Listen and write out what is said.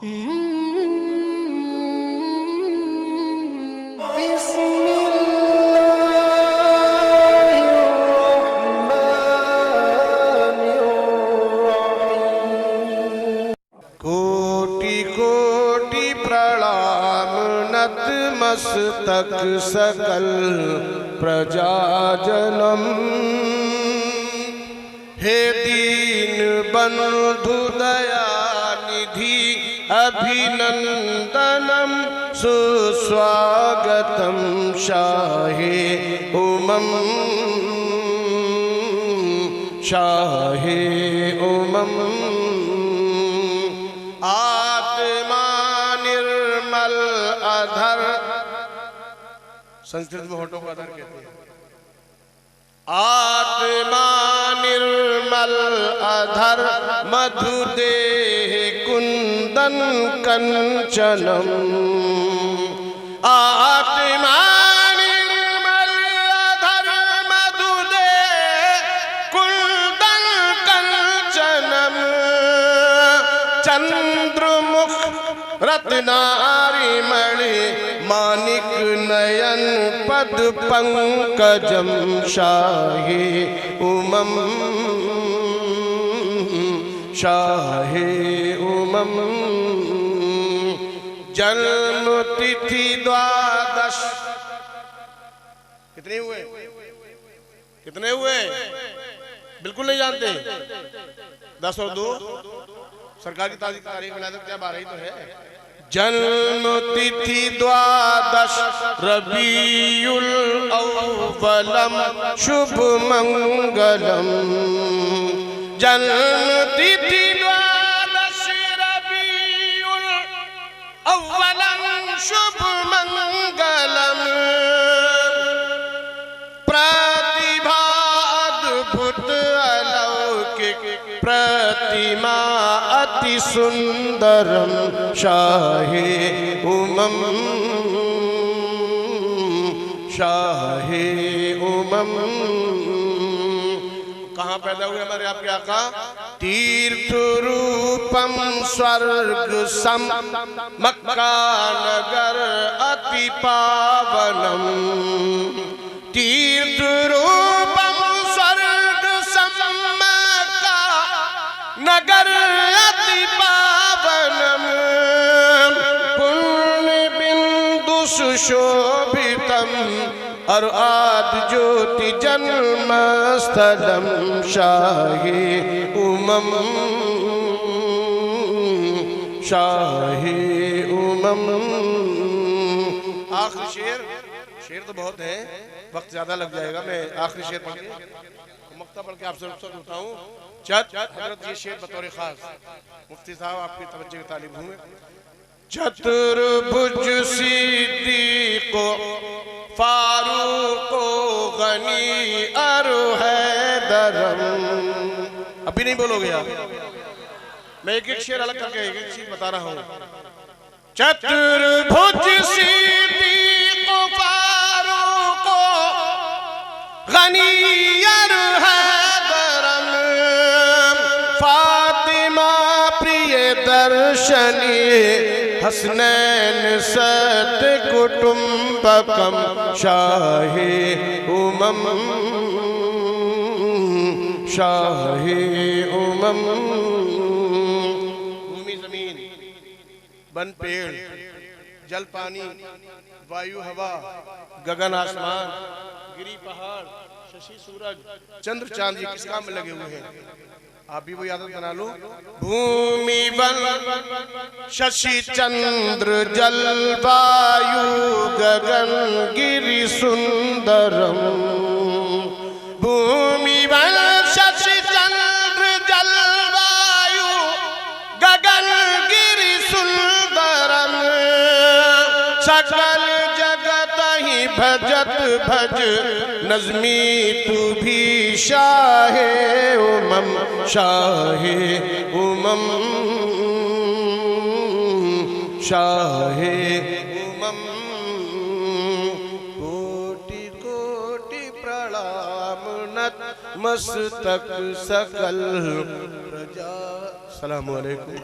कोटि कोटि प्रणाम नतमस्तक सकल प्रजाजनम। हे दीन बंधु दयानिधि अभिनंदनम सुस्वागतम शाहे उमम शाहे उमम। आत्मा निर्मल अधर, संस्कृत में होठों को अधर कहते हैं। आत्मा निर्मल अधर मधुदेह कुंदन कंचनम। आत्मा निर्मल अधर मधुदेह कुंदन कंचनम। चंद्रमुख रत्नारिमणि मानिक नयन पद पंकजम शाहे उमम शाहे उमम। जन्म तिथि द्वादश, कितने हुए? कितने हुए? बिल्कुल नहीं जानते। 10 और 2 सरकार की तारीख मिला दो, क्या 12 ही तो है। जन्म तिथि द्वादश रबीउल अव्वलम शुभ मंगलम। जन्म तिथि द्वादश रबीउल अव्वलम शुभ मंगलम। प्रतिभा अद्भुत अलौकिक प्रतिमा अति सुंदरम शाहे उमम शाहे उमम। कहाँ पैदा हुए हमारे आपके आका? तीर्थ रूपम स्वर्ग सम मक्का नगर अति पावनम। तीर्थ रूपम स्वर्ग सम मक्का नगर अति पावनम। पुण्य बिंदु सुशोभितम और आदि ज्योति जन्म स्थलम शाहे उमम शाहे उमम। आखिरी शेर तो बहुत है, वक्त ज्यादा लग जाएगा। मैं आखिरी शेर पढ़ के मक्ता पढ़ के आपसे रुखसत होता हूँ। हजरत ये शेर बतौर खास मुफ्ती साहब आपकी तवज्जो की तालिब हुए। चतुर्भुज सिद्दीको फारूको गनी अर हैदरम। अभी नहीं बोलोगे आप? मैं एक एक शेर अलग करके एक एक चीज बता रहा हूँ। चतुर्भुज सिद्दीको फारूको गनी अर हैदरम। फातिमा प्रिय दर्शनी हसनैन सत कुटुंबकम शाहे उमम शाहे उमम। भूमि जमीन वन पेड़ जल पानी वायु हवा गगन आसमान गिरी पहाड़ शशि सूरज चंद्र चांद ये किस काम में लगे हुए हैं? आप भी वो आदत बना लो। भूमि वन शशि चंद्र जल वायु गगन गिरि सुंदरम। भूमि वन शशि चंद्र जल वायु गगन गिरि सुंदरम। सकल जगत ही भजत भज नज़मी तू भी शाहे उमम शाहे उमम शाहे उमम। कोटि कोटि प्रणाम नतमस्तक सकल प्रजा। अस्सलामु अलैकुम।